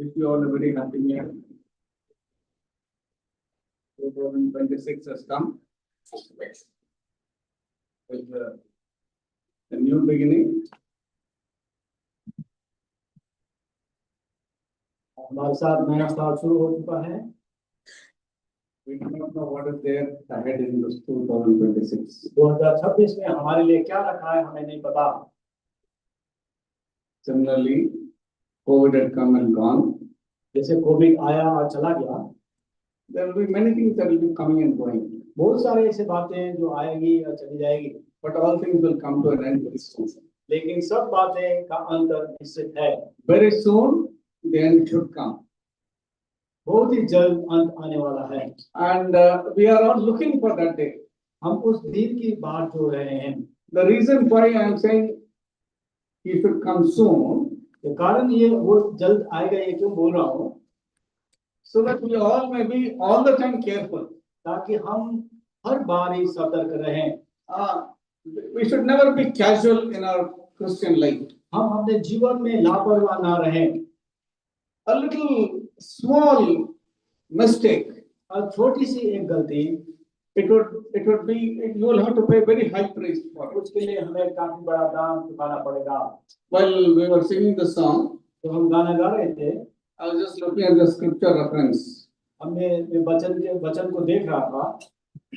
Wish you all a very happy new year. 2026 has come with a new beginning. हमारे साथ नया साल शुरू हो चुका है। We do not know what is there ahead in this 2026. 2026 में हमारे लिए क्या रखा है हमें नहीं पता। Similarly, COVID had come and gone. जैसे कोविड आया और चला गया, There will be many things that will be coming and going, बहुत सारे ऐसे बातें जो आएगी और चली जाएगी, but all things will come to an end very soon. लेकिन सब बातें का अंत निश्चित है। Very soon, the end should come. बहुत ही जल्द अंत आने वाला है And we are all looking for that day. हम उस दिन की बात जो रहे हैं। The reason why I am saying he should come soon, तो कारण ये वो जल्द आएगा, ये क्यों बोल रहा हूँ, so that we all may be all the time careful. ताकि हम हर बार ही सतर्क रहें। We should never be casual in our Christian life. हम अपने जीवन में लापरवाह ना रहें। A little small mistake, और छोटी सी एक गलती, it would be, you will have to pay very high price for it. उसके लिए हमें काफी बड़ा दाम चुकाना पड़ेगा। While we were singing the song, तो हम गाना गा रहे थे, I was just looking at the scripture reference हमने वचन को देख रहा था,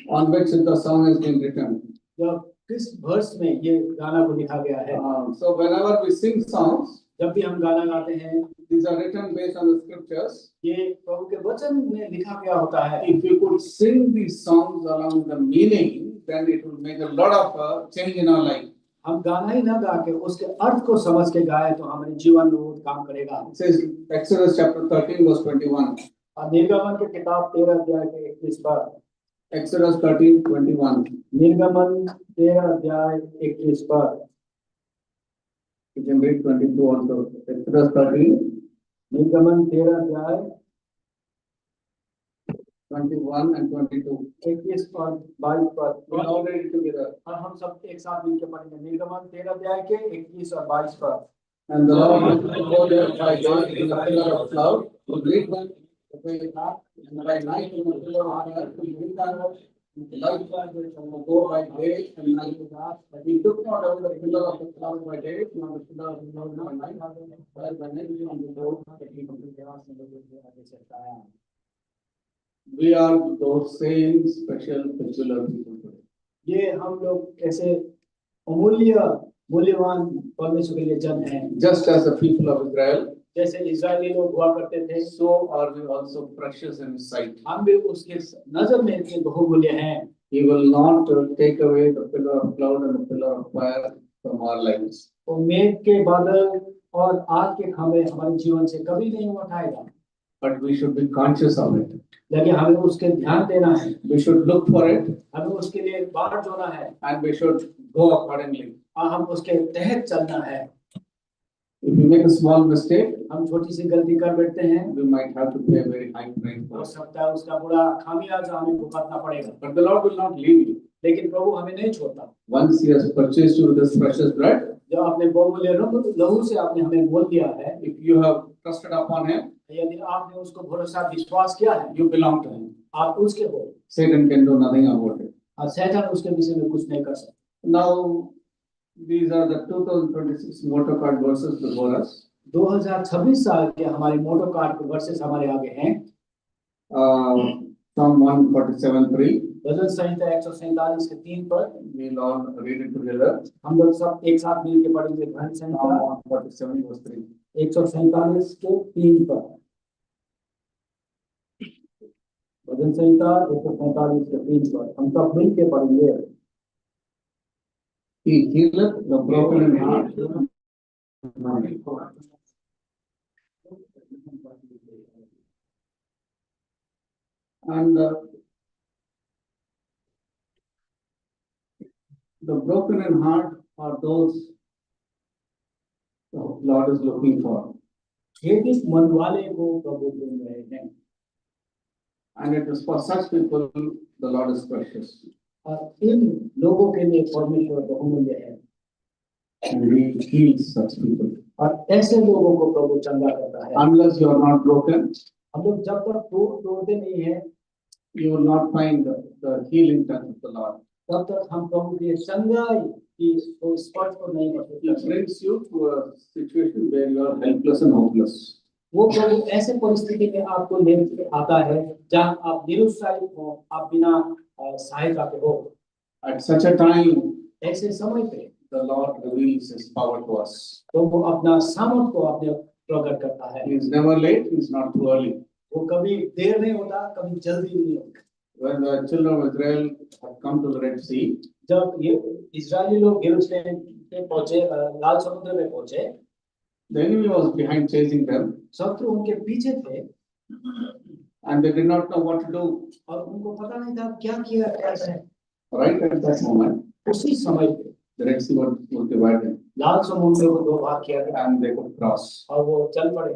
on which the song has been written. जब किस वर्ष में ये गाना को लिखा गया है। So whenever we sing songs, जब भी हम गाना गाते हैं, these are written based on the scriptures. ये प्रभु के वचन में लिखा गया होता है। If you could sing these songs along with the meaning, then it will make a lot of change in our life. हम गाना ही ना गा के उसके अर्थ को समझ के गाए तो हमारे जीवन में बहुत काम करेगा। It says Exodus chapter 13 verse 21. और निर्गमन के किताब 13 अध्याय के 21 पर, Exodus 13:21. निर्गमन 13 अध्याय 21 पर, You can read 22 also. Exodus 13, निर्गमन 13 अध्याय 21 and 22. 21 और 22 पर, We all read it together. और हम सब एक साथ मिलकर पढ़ेंगे। निर्गमन 13 अध्याय के 21 और 22 पर। And the Lord will go there by day in a pillar of cloud to lead them by night, and by night in a pillar of fire to lead them. Likewise, they shall go by day and night. But he took not away the pillar of the cloud by day, nor the pillar of the cloud by night, while by night he on the road that he We are those same special peculiar people today. ये हम लोग ऐसे मूल्यवान परमेश्वर के लिए जन हैं। Just as the people of Israel, जैसे इस्राएली लोग हुआ करते थे, so are we also precious in His sight. हम भी उसके नजर में इतने बहुमूल्य हैं। He will not take away the pillar of cloud and the pillar of fire from our lives. तो मेघ के बादल और आग के खंभे हमारे जीवन से कभी नहीं उठाएगा। But we should be conscious of it. लेकिन हमें उसके ध्यान देना है। We should look for it. हमें उसके लिए बाट जोड़ना है। And we should go accordingly. और हम उसके तहत चलना है। If we make a small mistake, हम छोटी सी गलती कर बैठते हैं, we might have to pay a very high price for हो it. सकता है उसका बुरा खामियाजा हमें भुगतना पड़ेगा। But the Lord will not leave you. लेकिन प्रभु हमें नहीं छोड़ता। Once He has purchased you with this precious blood, जब आपने बहुमूल्य लहू से आपने हमें मोल दिया है, if you have trusted upon Him, यदि आपने उसको भरोसा विश्वास किया है, you belong to Him. आप उसके हो। Satan can do nothing about it. और शैतान उसके विषय में कुछ नहीं कर सकता। Now, these are the 2026 motor card verses before us. 2026 साल के हमारे मोटो कार्ड के वर्सेस हमारे आगे हैं। Psalm 147:3. भजन संहिता 147 के 3 पर। We'll all read it together. हम लोग सब एक साथ मिलकर पढ़ेंगे भजन संहिता 147 verse 3. 147 के 3 पर। भजन संहिता 147 के 3 पर हम सब मिलकर पढ़ेंगे। He healeth the broken in heart. And the broken in heart are those the Lord is looking for. खेदित मन वाले को प्रभु ढूंढ रहे हैं। And it is for such people the Lord is precious. और इन लोगों के लिए परमेश्वर बहुमूल्य है। And He heals such people. और ऐसे लोगों को प्रभु चंगा करता है। Unless you are not broken, हम लोग जब तक तोड़ते नहीं है, you will not find the healing touch of the Lord. तब तक हम प्रभु की चंगाई की तो स्पर्श को नहीं कर He सकते। brings you to a situation where you are helpless and hopeless. वो प्रभु ऐसे परिस्थिति में आपको लेकर आता है जहाँ आप निरुत्साहित हो, आप बिना सहायता के हो। At such a time, ऐसे समय पे the Lord reveals His power to us. तो वो अपना सामर्थ को अपने प्रकट करता है। He is never late, He is not too early. वो कभी देर नहीं होता, कभी जल्दी नहीं होता। When the children of Israel had come to the Red Sea, जब ये इस्राएली लोग यरूशलेम में पहुंचे, लाल समुद्र में पहुंचे, the enemy was behind chasing them, शत्रु उनके पीछे थे and they did not know what to do. और उनको पता नहीं था क्या किया कैसे। Right at that moment, उसी समय पे the Red Sea was divided, लाल समुद्र को दो भाग किया गया and they could cross. और वो चल पड़े।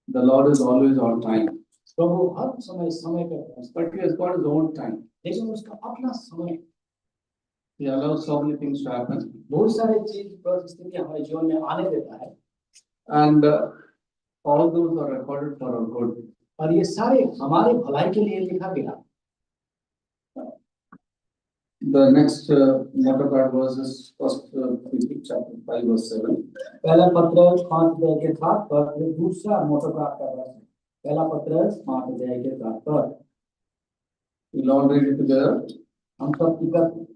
The Lord is always on time, प्रभु हर समय समय पे पहुंचता है, but He has got His own time. लेकिन उसका अपना समय। He allows so many things to happen, बहुत सारे चीज परिस्थिति हमारे जीवन में आने देता है and all those are recorded for our good. और ये सारे हमारे भलाई के लिए लिखा गया। The next motto card verse is First Peter chapter 5 verse 7. पहला पत्र 5 अध्याय के 7 पर, ये दूसरा मोटर कार्ड का वर्ष है। पहला पत्र 5 अध्याय के 7 पर। We'll all read it together. हम सब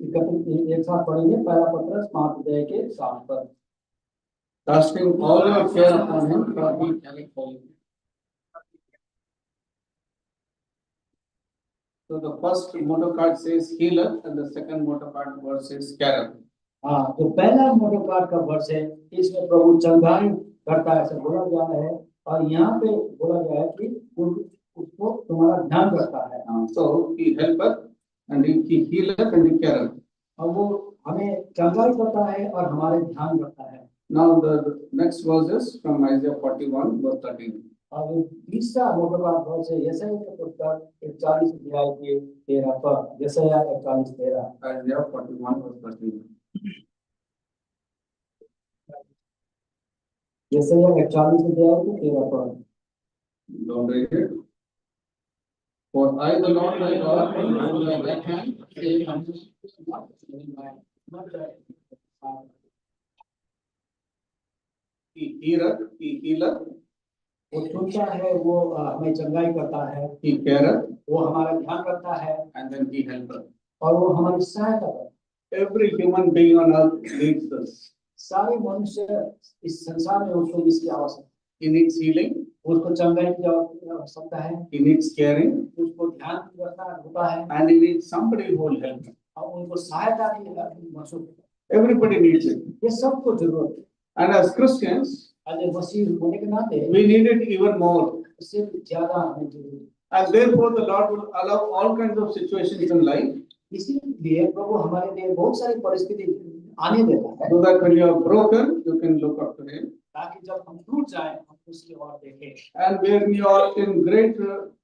एक साथ पढ़ेंगे। पहला पत्र 5 अध्याय के 7 पर। Casting all your care upon Him, for He careth for you. So the first motto card says healer, and the second motto card verse says carer. हाँ, तो पहला मोटर कार्ड का वर्ष है, इसमें प्रभु चंगाई करता है ऐसा बोला गया है और यहाँ पे बोला गया है कि उसको तुम्हारा ध्यान रखता है। So He helpeth, and He healeth, and He careth. और वो हमें चंगाई करता है और हमारे ध्यान रखता है। Now the next verse is from Isaiah 41 verse 13. और तीसरा मोटर कार्ड वर्ष है यशायाह के पुस्तक 41 अध्याय के 13 पर। यशायाह 41:13। Isaiah 41 verse 13. यशायाह 41 अध्याय के 13 पर। Don't read it. For I, the Lord thy God, will hold thy right hand, saying unto He heareth, He healeth, वो सुनता है, वो हमें चंगाई करता है, He careth, वो हमारा ध्यान रखता है and then He helpeth. और वो हमारी सहायता करता है। Every human being on earth needs this. सारे मनुष्य इस संसार में उसको इसकी आवश्यकता है। He needs healing, उसको चंगाई की आवश्यकता है, he needs caring, उसको ध्यान रखना होता है and he needs somebody who will help him. और उनको सहायता की महसूस। Everybody needs it. ये सबको जरूरत है। And as Christians, आज मसीह होने के नाते we need it even more. इससे ज्यादा हमें जरूरत है। And therefore, the Lord will allow all kinds of situations in life, इसीलिए प्रभु हमारे लिए बहुत सारी परिस्थिति आने देता है so that when you are broken, you can look up to Him. ताकि जब हम टूट जाएं हम उसकी ओर देखें। And when you are in great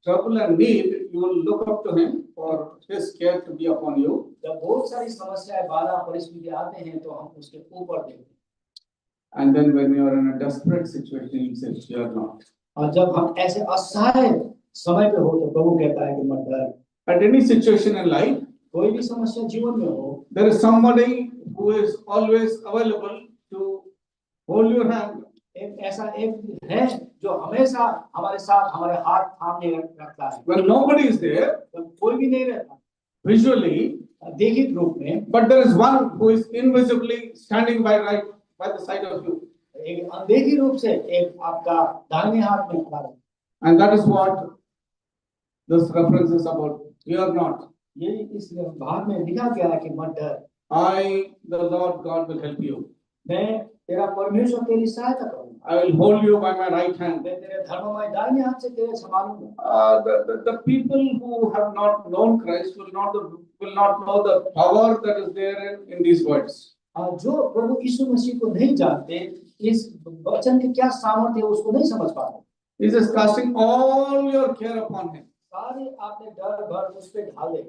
trouble and need, you will look up to Him for His care to be upon you. जब बहुत सारी समस्याएं बाधा परिस्थिति आते हैं तो हम उसके ऊपर देखते हैं। And then when you are in a desperate situation, you say, "Fear not." और जब हम ऐसे असहाय समय पे हो तो प्रभु कहता है कि मत डर। At any situation in life, कोई भी समस्या जीवन में हो, there is somebody who is always available to hold your hand. एक ऐसा एक है जो हमेशा हमारे साथ हमारे हाथ थामे रखता है। When nobody is there, जब कोई भी नहीं रहता visually, देखित रूप में, but there is one who is invisibly standing by the side of you. एक अनदेखी रूप से एक आपका दाहिने हाथ में खड़ा है। And that is what this reference is about. Fear not. ये इस भाग में लिखा गया है कि मत डर। I, the Lord God, will help you. मैं तेरा परमेश्वर तेरी सहायता करूंगा। I will hold you by my right hand. मैं तेरे धर्ममय दाहिने हाथ से तेरे संभालूंगा। The people who have not known Christ will not know the power that is there in these words. जो प्रभु यीशु मसीह को नहीं जानते, इस वचन के क्या सामर्थ्य है उसको नहीं समझ पाते। He is casting all your care upon Him. सारे आपने डर भर उस पे ढाल दे।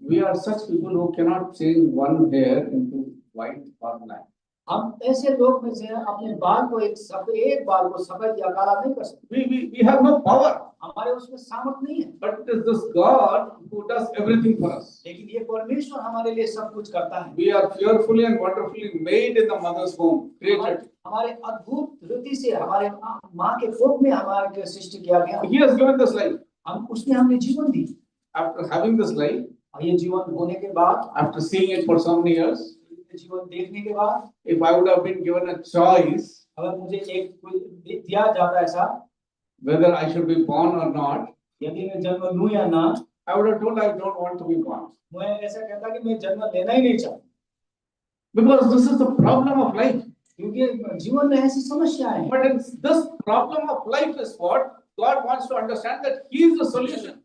We are such people who cannot change one hair into white or black. हम ऐसे लोग में से अपने बाल को एक बाल को सफेद या काला नहीं कर सकते। We have no power, हमारे उसमें सामर्थ नहीं है, but it is this God who does everything for us. लेकिन ये परमेश्वर हमारे लिए सब कुछ करता है। We are fearfully and wonderfully made in the mother's womb, created. हमारे अद्भुत रीति से हमारे माँ के कोख में हमारे सृष्टि किया गया। He has given this life. उसने हमें जीवन दी। After having this life, और ये जीवन होने के बाद, after seeing it for so many years, जीवन देखने के बाद, if I would have been given a choice, अगर मुझे एक दिया जाता ऐसा, whether I should be born or not, यदि मैं जन्म लूं या ना, I would have told I don't want to be born. मैं ऐसा कहता कि मैं जन्म लेना ही नहीं चाहता। Because this is the problem of life. क्योंकि जीवन में ऐसी समस्याएं हैं। But in this problem of life is what God wants to understand, that He is the solution.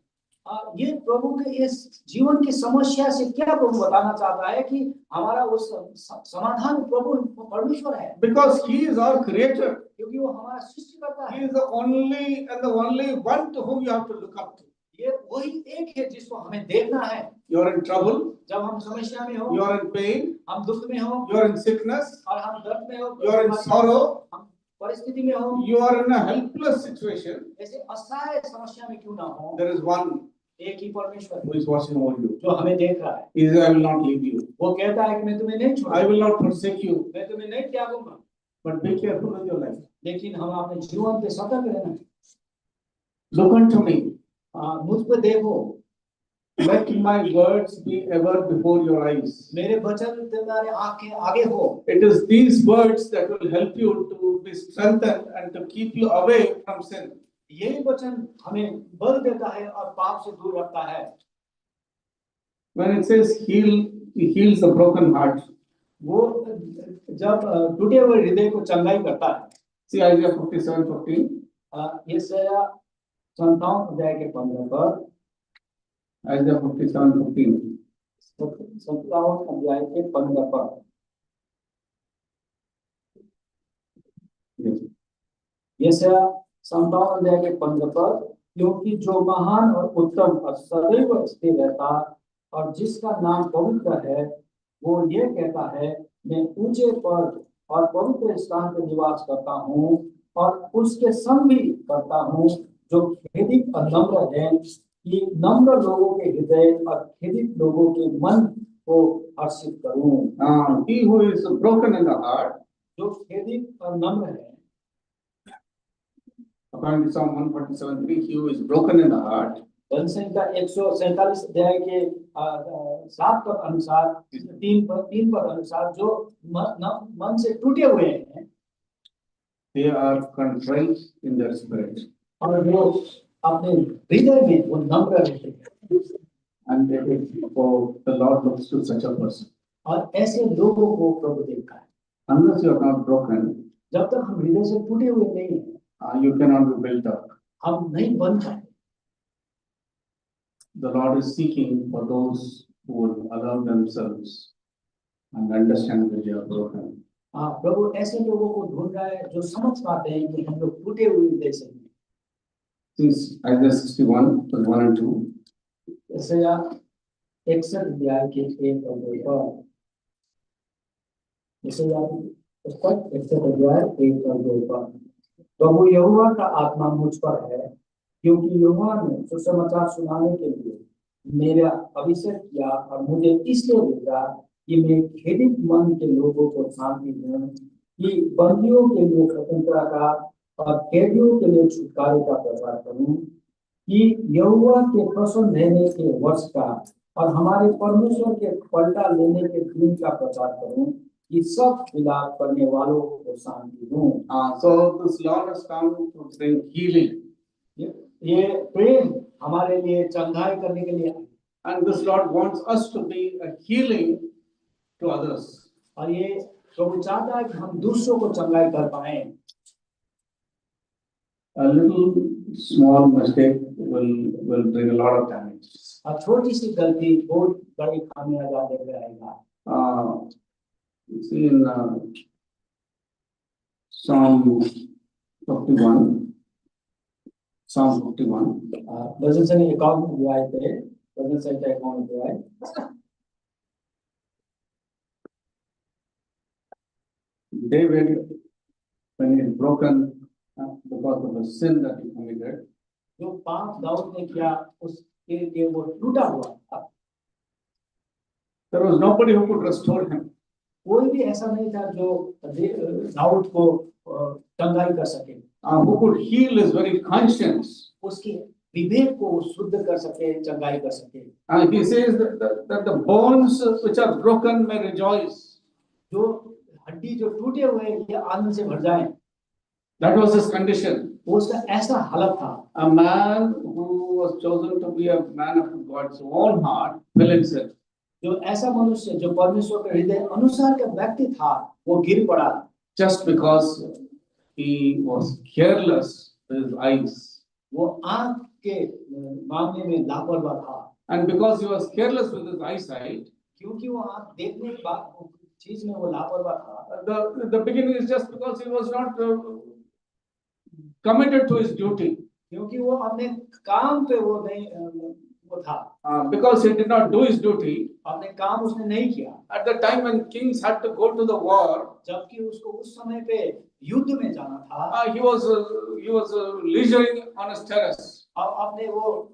ये प्रभु के इस जीवन की समस्या से क्या प्रभु बताना चाहता है कि हमारा उस समाधान प्रभु परमेश्वर है। Because He is our creator. क्योंकि वो हमारा सृष्टिकर्ता है। He is the only one to whom you have to look up to. ये वही एक है जिसको हमें देखना है। You are in trouble, जब हम समस्या में हो, you are in pain, हम दुख में हो, you are in sickness, और हम दर्द में हो, you are in sorrow, हम परिस्थिति में हो, you are in a helpless situation. ऐसे असहाय समस्या में क्यों ना हो, There is one एक ही परमेश्वर who is watching over you. जो हमें देख रहा है। He says, I will not leave you. वो कहता है कि मैं तुम्हें नहीं छोड़ूंगा, I will not forsake you. मैं तुम्हें नहीं त्यागूंगा। But be careful with your life. लेकिन हम अपने जीवन पे सतर्क रहना। Look unto me. मुझ पे देखो। Let my words be ever before your eyes. मेरे वचन तुम्हारे आंखें आगे हो। It is these words that will help you to be strengthened and to keep you away from sin. यही वचन हमें बल देता है और पाप से दूर रखता है। When it says heal, He heals the broken heart. वो जब टूटे हुए हृदय को चंगाई करता है। See Isaiah 57:15. यशायाह 57 अध्याय के 15 पर, Isaiah 57:15. 57 अध्याय के 15 पर, यशायाह 57 अध्याय के 15 पर, क्योंकि जो महान और उत्तम और सदैव स्थिर रहता और जिसका नाम पवित्र है, वो ये कहता है, मैं ऊंचे पर और पवित्र स्थान पर निवास करता हूँ और उसके संग भी करता हूँ जो खेदित और नम्र है, कि नम्र लोगों के हृदय और खेदित लोगों के मन को हर्षित करूं। He who is broken in the heart, जो खेदित और नम्र है, according to Psalm 147:3, he who is broken in the heart, जनसंख्या 147 अध्याय के 7 पद अनुसार, 3 पद अनुसार, जो मन से टूटे हुए हैं, they are contrite in their spirit, और वो अपने हृदय में वो नम्र रहते हैं। and the Lord looks to such a person. और ऐसे लोगों को प्रभु देखता है। Unless you are not broken, जब तक हम हृदय से टूटे हुए नहीं हैं, you cannot be built up. हम नहीं बन पाएंगे। The Lord is seeking for those who will allow themselves and understand that they are broken. प्रभु ऐसे लोगों को ढूंढ रहा है जो समझ पाते हैं कि हम लोग टूटे हुए हृदय से हैं। Since Isaiah 61, verse 1 and 2. यशायाह 61 अध्याय के 1 और 2 पर, यशायाह 61 अध्याय 1 और 2 पर, प्रभु यहोवा का आत्मा मुझ पर है, क्योंकि यहोवा ने सुसमाचार सुनाने के लिए मेरा अभिषेक किया और मुझे इसलिए भेजा कि मैं खेदित मन के लोगों को शांति दूं, कि बंदियों के लिए स्वतंत्रता का और कैदियों के लिए छुटकारे का प्रचार करूं, कि यहोवा के प्रसन्न रहने के वर्ष का और हमारे परमेश्वर के पलटा लेने के दिन का प्रचार करूं, कि सब विलाप करने वालों को शांति दूं। So this Lord has come to bring healing. ये प्रेम हमारे लिए चंगाई करने के लिए, and this Lord wants us to be a healing to others. और ये प्रभु चाहता है कि हम दूसरों को चंगाई कर पाए। A little small mistake will bring a lot of damage. और छोटी सी गलती बहुत बड़ी खामियाजा लेकर आएगा। See in Psalm 51. Psalm 51. भजन संहिता 51 अध्याय पे, भजन संहिता 51 अध्याय David, when he is broken because of the sin that he committed, जो पाप दाऊद ने किया उसके लिए वो टूटा हुआ था। there was nobody who could restore him. कोई भी ऐसा नहीं था जो दाऊद को चंगाई कर सके, Who could heal his very conscience. उसके विवेक को शुद्ध कर सके, चंगाई कर सके। He says that the bones which are broken may rejoice. जो हड्डी जो टूटे हुए हैं ये आनंद से भर जाएं। That was his condition. उसका ऐसा हालत था। A man who was chosen to be a man after God's own heart fell in sin. जो ऐसा मनुष्य जो परमेश्वर के हृदय अनुसार का व्यक्ति था वो गिर पड़ा, Just because he was careless with his eyes. वो आंख के मामले में लापरवाह था। And because he was careless with his eyesight, क्योंकि वो आंख देखने के बाद चीज में वो लापरवाह था। the beginning is just because he was not committed to his duty. क्योंकि वो अपने काम पे वो नहीं वो था। Because he did not do his duty. अपने काम उसने नहीं किया। At the time when kings had to go to the war, जबकि उसको उस समय पे युद्ध में जाना था, he was leisuring on his terrace. अब अपने वो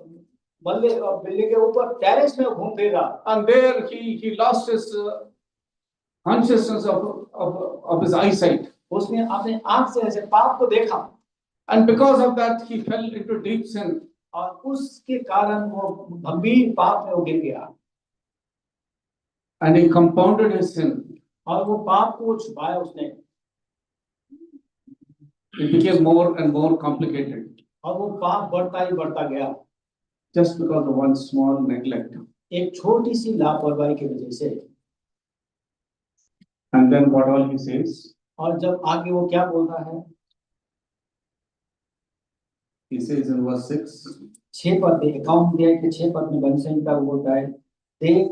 बिल्डिंग के ऊपर टेरेस में घूम फिर रहा। And there he lost his consciousness of his eyesight. उसने अपने आंख से ऐसे पाप को देखा। And because of that he fell into deep sin. और उसके कारण वो गंभीर पाप में वो गिर गया। And he compounded his sin. और वो पाप को छुपाया उसने। It became more and more complicated. और वो पाप बढ़ता ही बढ़ता गया। Just because of one small neglect. एक छोटी सी लापरवाही की वजह से। And then what all he says? और जब आगे वो क्या बोलता है? He says in verse 6. 6 पद में, 51 अध्याय के 6 पद में भजन संहिता बोलता है, देख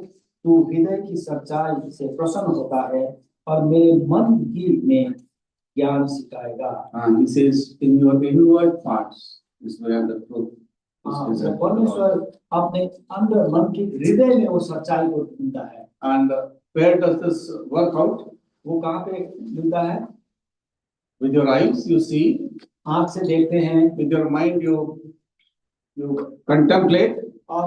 तू हृदय की सच्चाई से प्रसन्न होता है और मेरे मन ही में ज्ञान सिखाएगा। He says in your inward parts is where the truth is. परमेश्वर अपने अंदर मन के हृदय में वो सच्चाई को ढूंढता है। And where does this work out? वो कहाँ पे मिलता है? With your eyes you see. आँख से देखते हैं। With your mind you contemplate. और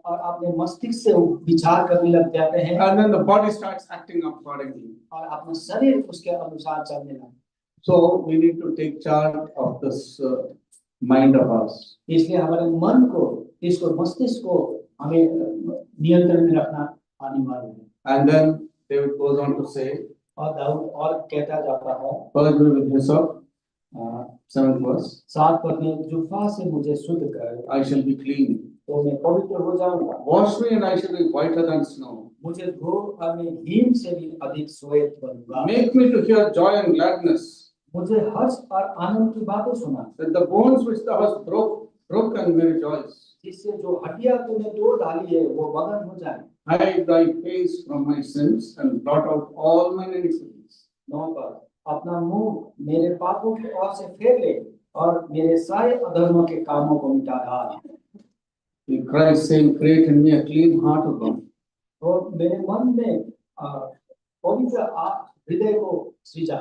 अपने मस्तिष्क से विचार करने लग जाते हैं। And then the body starts acting accordingly. और अपना शरीर उसके अनुसार चलने लगता है। So we need to take charge of this mind of ours. इसलिए हमारे मन को, इसको मस्तिष्क को हमें नियंत्रण में रखना अनिवार्य है। And then David goes on to say, और दाऊद और कहता जाता है, purge me with hyssop, 7th verse, 7 पद में, जुफा से मुझे शुद्ध कर, I shall be clean. तो मैं पवित्र हो जाऊंगा। Wash me and I shall be whiter than snow. मुझे धो और मैं हिम से भी अधिक श्वेत बनूंगा। Make me to hear joy and gladness. मुझे हर्ष और आनंद की बातें सुना। That the bones which thou hast broken may rejoice. जिससे जो हड्डियां तूने तोड़ डाली है वो मगन हो जाए। Hide thy face from my sins and blot out all my iniquities. 9 पर, अपना मुंह मेरे पापों की ओर से फेर ले और मेरे सारे अधर्मों के कामों को मिटा डाल। He cries saying, create in me a clean heart, O God. और मेरे मन में पवित्र हृदय को सृजा।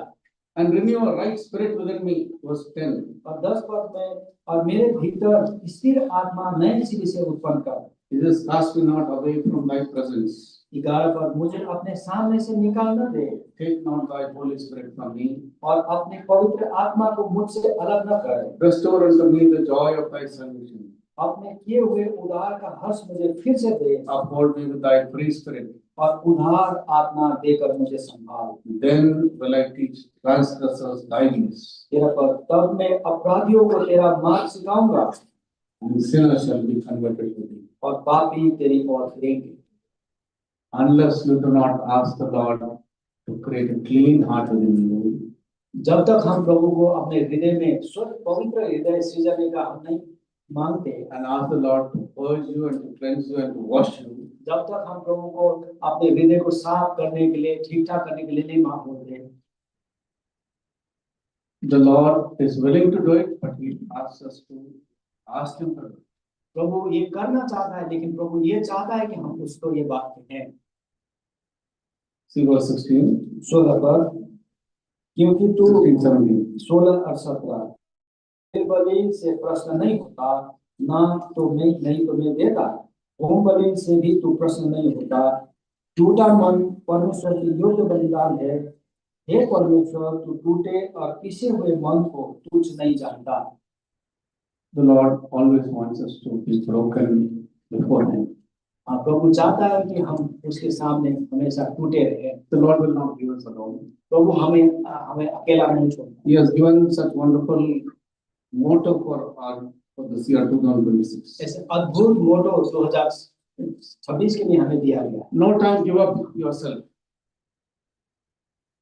And renew a right spirit within me. Verse 10. और 10 पद में, और मेरे भीतर स्थिर आत्मा नए सिरे से उत्पन्न कर। He says, cast me not away from thy presence. 11 पर, मुझे अपने सामने से निकाल न दे। Take not thy Holy Spirit from me. और अपने पवित्र आत्मा को मुझसे अलग न कर। Restore unto me the joy of thy salvation. अपने किए हुए उद्धार का हर्ष मुझे फिर से दे। Uphold me with thy free spirit. और उद्धार आत्मा देकर मुझे संभाल। Then will I teach transgressors thy ways. 13 पर, तब मैं अपराधियों को तेरा मार्ग सिखाऊंगा। And sinners shall be converted to thee. और पापी तेरी ओर फिरेंगे। Unless you do not ask the Lord to create a clean heart within you. जब तक हम प्रभु को अपने हृदय में शुद्ध पवित्र हृदय सृजने का हम नहीं मांगते, And ask the Lord to purge you and to cleanse you and to wash you. जब तक हम प्रभु को अपने हृदय को साफ करने के लिए, ठीक ठाक करने के लिए नहीं मांगते, The Lord is willing to do it, but He asks us to ask Him to do it. प्रभु ये करना चाहता है, लेकिन प्रभु ये चाहता है कि हम उसको ये बात कहें। See verse 16. 16 पर, क्योंकि तू 16-17. 16 और 17 होम बलि से प्रश्न नहीं होता, नहीं तो मैं देता। होम बलि से भी तू प्रश्न नहीं होता। टूटा मन परमेश्वर की योग्य बलिदान है। हे परमेश्वर, तू टूटे और पिसे हुए मन को तुझ नहीं जानता। The Lord always wants us to be broken before Him. प्रभु चाहता है कि हम उसके सामने हमेशा टूटे रहे। The Lord will not leave us alone. प्रभु हमें अकेला नहीं छोड़ता। He has given such wonderful motto for this year 2026. ऐसे अद्भुत मोटो 2026 के लिए हमें दिया गया। No time give up yourself.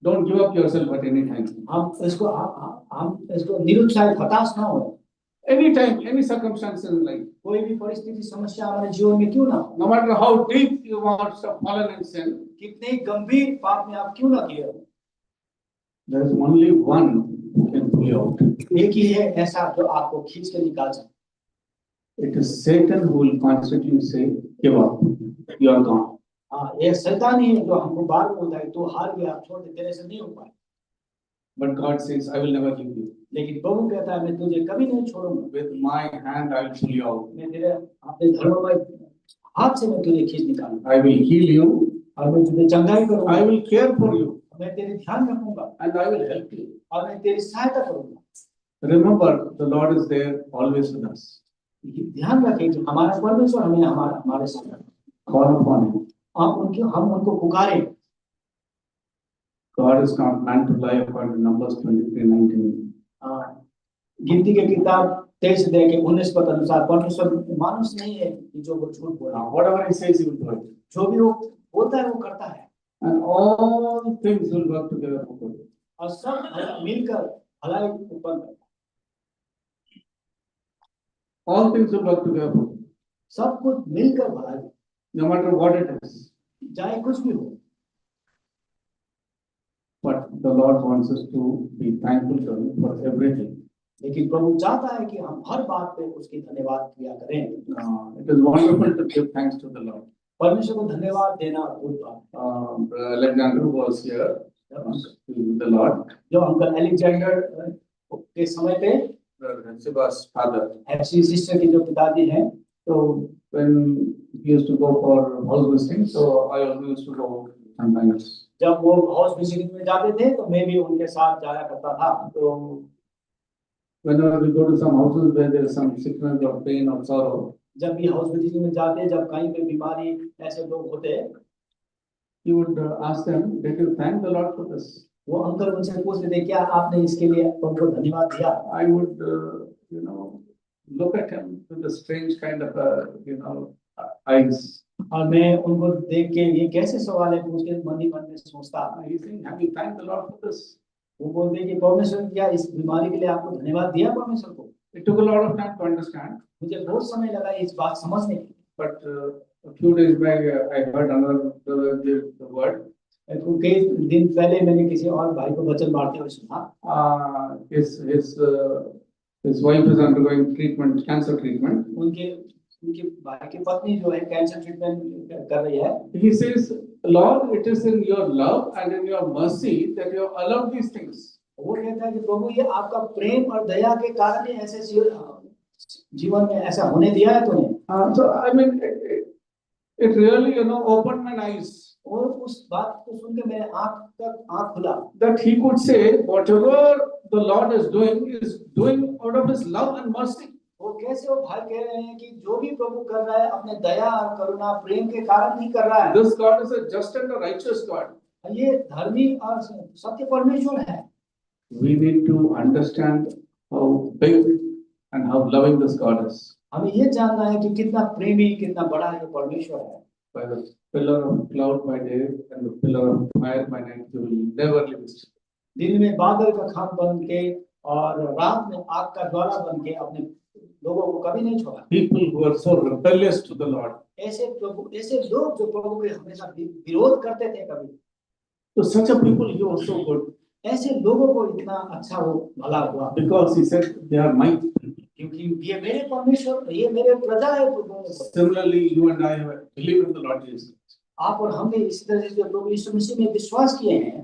Don't give up yourself at any time. हम इसको निरुत्साहित हताश ना हो। Any time, any circumstance in life. कोई भी परिस्थिति समस्या हमारे जीवन में क्यों ना हो। No matter how deep you are fallen in sin, कितने गंभीर पाप में आप क्यों ना गिरे हो। there is only one who can pull you out. एक ही है ऐसा जो आपको खींच के निकाल सकता। It is Satan who will constantly say, "Give up, you are gone." ये शैतान ही है जो हमको बार बोलता है तू हार गया, आप छोड़ दे, तेरे से नहीं हो पाए। But God says, "I will never leave you. लेकिन प्रभु कहता है मैं तुझे कभी नहीं छोड़ूंगा। With my hand I will pull you out. मैं तेरे अपने धर्ममय हाथ से मैं तुझे खींच निकालूंगा। I will heal you. और मैं तुझे चंगाई करूंगा। I will care for you. मैं तेरे ध्यान रखूंगा। And I will help you. और मैं तेरी सहायता करूंगा। Remember, the Lord is there always with us. ध्यान रखें कि हमारा परमेश्वर हमें हमारे साथ है। Call upon Him. हम उनको पुकारें। God is not man to lie, according to Numbers 23:19. गिनती के किताब 23:19 के अनुसार परमेश्वर मानुष नहीं है कि जो वो झूठ बोले। Whatever He says, He will do it. जो भी वो बोलता है वो करता है। And all things will work together for good. और सब मिलकर भलाई उत्पन्न करता है। All things will work together for good. सब कुछ मिलकर भलाई, no matter what it is. चाहे कुछ भी हो। But the Lord wants us to be thankful to Him for everything. लेकिन प्रभु चाहता है कि हम हर बात पे उसकी धन्यवाद किया करें। It is wonderful to give thanks to the Lord. परमेश्वर को धन्यवाद देना अद्भुत बात। Alexander was here with the Lord. जो अंकल अलेक्जेंडर के समय पे Hepzibah's father. हेप्सी सिस्टर के जो पिताजी हैं, So when he used to go for house visiting, so I also used to go sometimes. जब वो हाउस विजिटिंग में जाते थे तो मैं भी उनके साथ जाया करता था। तो whenever we go to some houses where there is some sickness or pain or sorrow, जब भी हाउस विजिटिंग में जाते, जब कहीं पे बीमारी ऐसे लोग होते, he would ask them, "Did you thank the Lord for this?" वो अंकल उनसे पूछते थे, क्या आपने इसके लिए उनको धन्यवाद दिया? I would, look at him with a strange kind of, eyes. और मैं उनको देख के ये कैसे सवाल है पूछ के मन ही मन में सोचता। He's saying, "Have you thanked the Lord for this?" वो बोलते कि परमेश्वर क्या इस बीमारी के लिए आपको धन्यवाद दिया परमेश्वर को? It took a lot of time to understand. मुझे बहुत समय लगा इस बात समझने के। But a few days back, I heard another brother give the word. कई दिन पहले मैंने किसी और भाई को वचन बांटते हुए सुना। His wife is undergoing treatment, cancer treatment. उनके भाई की पत्नी जो है कैंसर ट्रीटमेंट कर रही है। He says, "Lord, it is in your love and in your mercy that you have allowed these things." वो कहता है कि प्रभु ये आपका प्रेम और दया के कारण ही ऐसे जीवन में ऐसा होने दिया है तूने। So I mean, it really, opened my eyes. और उस बात को सुन के मेरे आँख खुला। That he could say, whatever the Lord is doing out of His love and mercy. वो कैसे वो भाई कह रहे हैं कि जो भी प्रभु कर रहा है अपने दया और करुणा प्रेम के कारण नहीं कर रहा है। This God is a just and a righteous God. ये धर्मी और सत्य परमेश्वर है। We need to understand how big and how loving this God is. हमें ये जानना है कि कितना प्रेमी, कितना बड़ा ये परमेश्वर है। By the pillar of cloud by day and the pillar of fire by night, He will never leave us. दिन में बादल का खान बन के और रात में आग का ज्वाला बन के अपने लोगों को कभी नहीं छोड़ा। People who are so rebellious to the Lord. ऐसे लोग जो प्रभु के हमेशा विरोध करते थे कभी। To such a people, He was so good. ऐसे लोगों को इतना अच्छा वो भला हुआ। Because He said, "They are my people." क्योंकि ये मेरे परमेश्वर, ये मेरे प्रजा है। Similarly, you and I have believed in the Lord Jesus. आप और हम भी इसी तरह से जो लोग यीशु मसीह में विश्वास किए हैं,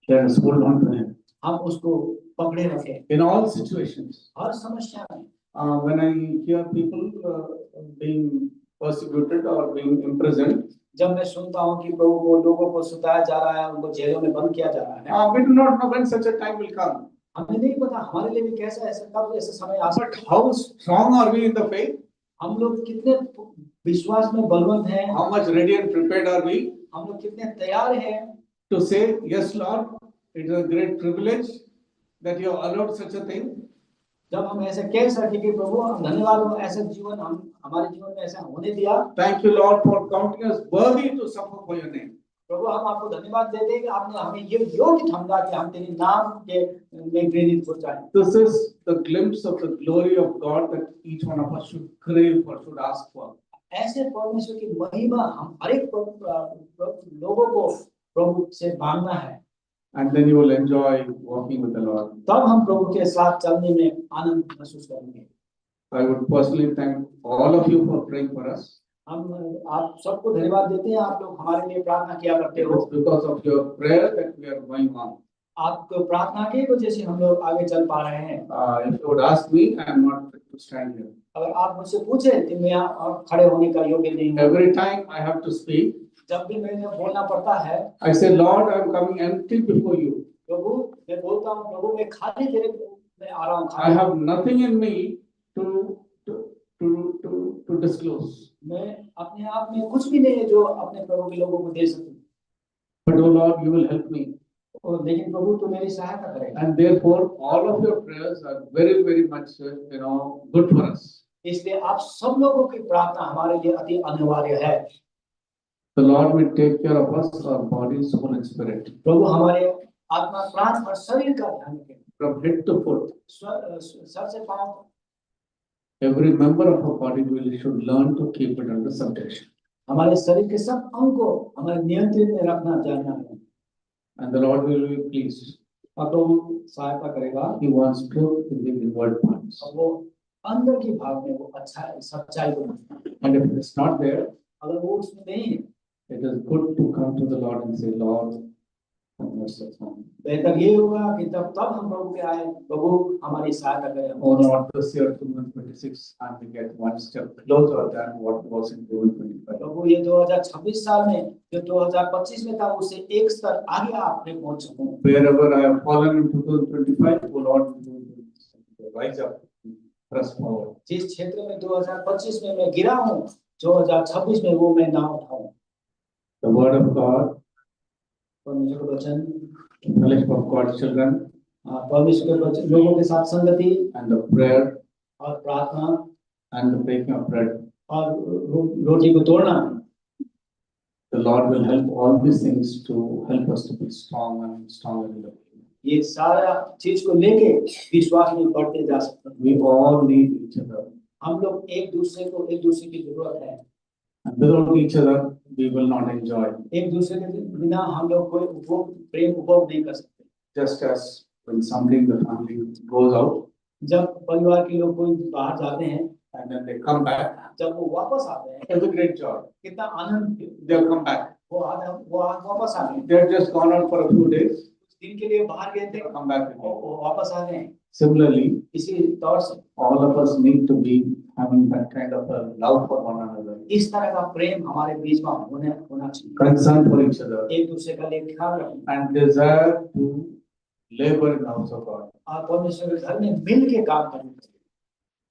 let us hold on to him हम उसको पकड़े रखें in all situations. हर समस्या में। When I hear people being persecuted or being imprisoned, जब मैं सुनता हूँ कि प्रभु को लोगों को सुताया जा रहा है, उनको जेलों में बंद किया जा रहा है, we do not know when such a time will come. हमें नहीं पता हमारे लिए भी कैसा ऐसा कब ऐसा समय आ सकता But how strong are we in the faith? है। हम लोग कितने विश्वास में बलवंत हैं, How much ready and prepared are we हम लोग कितने तैयार हैं to say, yes, Lord, it is a great privilege that you have allowed such a thing. जब हम ऐसे कह सके कि प्रभु हम धन्यवाद हो ऐसा जीवन हम हमारे जीवन में ऐसा होने दिया। Thank you, Lord, for counting us worthy to suffer for your name. प्रभु हम आपको धन्यवाद देते हैं कि आपने हमें ये योग्य ठहराया कि हम तेरे नाम के में प्रेरित हो जाएं। This is the glimpse of the glory of God that each one of us should crave or should ask for. ऐसे परमेश्वर की महिमा हम हर एक लोगों को प्रभु से मांगना है। And then you will enjoy walking with the Lord. तब हम प्रभु के साथ चलने में आनंद महसूस करेंगे। I would personally thank all of you for praying for us. हम आप सबको धन्यवाद देते हैं, आप लोग हमारे लिए प्रार्थना किया करते हो। It's because of your prayer that we are going on. आपको प्रार्थना की वजह से हम लोग आगे चल पा रहे हैं। If you would ask me, I am not fit to stand here. अगर आप मुझसे पूछे तो मैं आप खड़े होने का योग्य नहीं हूँ। Every time I have to speak, जब भी मैंने बोलना पड़ता है, I say, Lord, I am coming empty before you. प्रभु मैं बोलता हूँ, प्रभु मैं खाली तेरे में आ रहा हूँ। I have nothing in me to disclose. मैं अपने आप में कुछ भी नहीं है जो अपने प्रभु के लोगों को दे सकूं। But oh Lord, you will help me. और लेकिन प्रभु तो मेरी सहायता करेगा। And therefore, all of your prayers are very, very much, good for us. इसलिए आप सब लोगों की प्रार्थना हमारे लिए अति अनिवार्य है। The Lord will take care of us, our body, soul, and spirit. प्रभु हमारे आत्मा, प्राण और शरीर का ध्यान रखें। From head to foot, sir से पांव, every member of our body should learn to keep it under subjection. हमारे शरीर के सब अंग को हमारे नियंत्रण में रखना जानना है। And the Lord will be pleased. और प्रभु सहायता करेगा। He wants truth in the inward parts. और वो अंदर की भाग में वो अच्छा सच्चाई को ढूंढता है। And if it is not there, अगर वो उसमें नहीं है, it is good to come to the Lord and say, Lord, have mercy upon me. बेहतर ये होगा कि तब हम प्रभु के आए, प्रभु हमारी सहायता करें। Oh Lord, this year 2026, and we get one step closer than what was in 2025. प्रभु ये 2026 साल में जो 2025 में था उससे एक स्तर आगे आपने पहुंच सकूं। Wherever I have fallen in 2025, oh Lord, rise up, press forward. जिस क्षेत्र में 2025 में मैं गिरा हूं, 2026 में वो मैं ना उठाऊं। The word of God, परमेश्वर का वचन, fellowship of God's children, परमेश्वर के वचन, लोगों के साथ संगति, and the prayer, और प्रार्थना, and the breaking of bread. और रोटी को तोड़ना। The Lord will help all these things to help us to be strong and stronger in the faith. ये सारा चीज को लेके विश्वास में बढ़ते जा सकते हैं। We all need each other. हम लोग एक दूसरे की जरूरत है। And without each other, we will not enjoy. एक दूसरे के बिना हम लोग कोई प्रेम उपभोग नहीं कर सकते। Just as when somebody in the family goes out, जब परिवार के लोग कोई बाहर जाते हैं, and then they come back, जब वो वापस आते हैं, it's a great joy. कितना आनंद, They'll come back. वो वापस आ गए। They've just gone out for a few days. दिन के लिए बाहर गए थे, They'll come back again. वो वापस आ गए। Similarly, इसी तौर से all of us need to be having that kind of a love for one another, इस तरह का प्रेम हमारे बीच में होना चाहिए। concern for each other, एक दूसरे का लिए ख्याल रखें, and desire to labor in the house of God. और परमेश्वर के घर में मिल के काम करना चाहिए।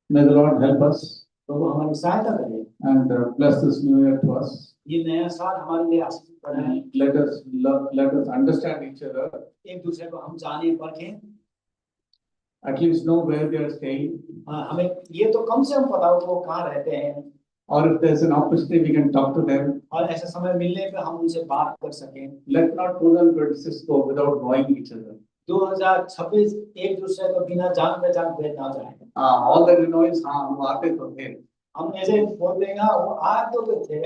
May the Lord help us तो वो हमारी सहायता करे and bless this new year to us. ये नया साल हमारे लिए आशीष बनाए। Let us love, let us understand each other. एक दूसरे को हम जाने परखें, At least know where they are staying. हमें ये तो कम से कम पता हो कि वो कहाँ रहते हैं, Or if there's an opportunity, we can talk to them. और ऐसा समय मिलने पे हम उनसे बात कर सकें। Let not 2026 go without knowing each other. 2026 एक दूसरे को बिना जान पहचान हुए ना जाए। All that we know is, हम आते तो थे. हम ऐसे बोल देंगे वो आते तो थे।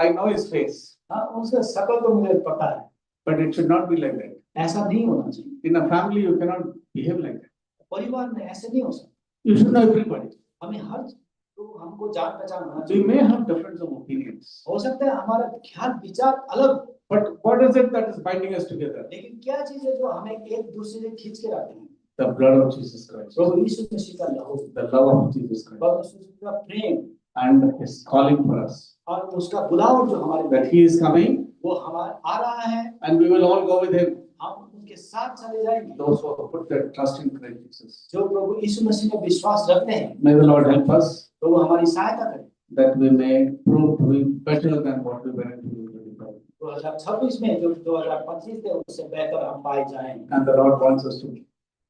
I know his face. उसका शकल तो मुझे पता है। But it should not be like that. ऐसा नहीं होना चाहिए। In a family, you cannot behave like that. परिवार में ऐसे नहीं हो सकता। You should know everybody. हमें हमको जान पहचान होना We चाहिए। may have difference of opinions, हो सकता है हमारा ख्याल विचार अलग, But what is it that is binding us together? लेकिन क्या चीज है जो हमें एक दूसरे से खींच के रखती है? The blood of Jesus Christ, प्रभु यीशु मसीह का लहू, the love of Jesus Christ, प्रभु यीशु मसीह का प्रेम and His calling for us. और उसका बुलाव जो हमारे That He is coming, वो हमारे आ रहा है, and we will all go with Him. हम उनके साथ चले जाएंगे। Those who have put their trust in Christ Jesus. जो प्रभु यीशु मसीह में विश्वास रखते हैं, May the Lord help us प्रभु हमारी सहायता करें। that we may prove to be better than what we were in 2025. 2026 में जो 2025 थे उससे बेहतर हम पाए जाएंगे। And the Lord wants us to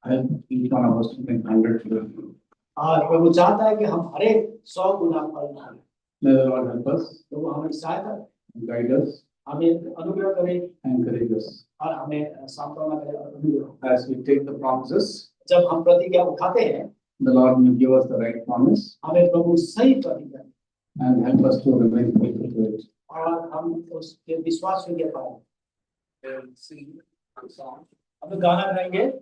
help each one of us to bring 100. और प्रभु चाहता है कि हम हर एक 100 गुना फल पाएं। May the Lord help us, प्रभु हमारी सहायता करें, guide us, हमें अनुग्रह करें encourage us और हमें सांत्वना करें और अनुग्रह। as we take the promises. जब हम प्रतिज्ञा उठाते हैं, The Lord will give us the right promise हमें प्रभु सही प्रतिज्ञा and help us to remain faithful to it. और हम उसके विश्वास योग्य पाएं। We'll sing a song. हम गाना गाएंगे।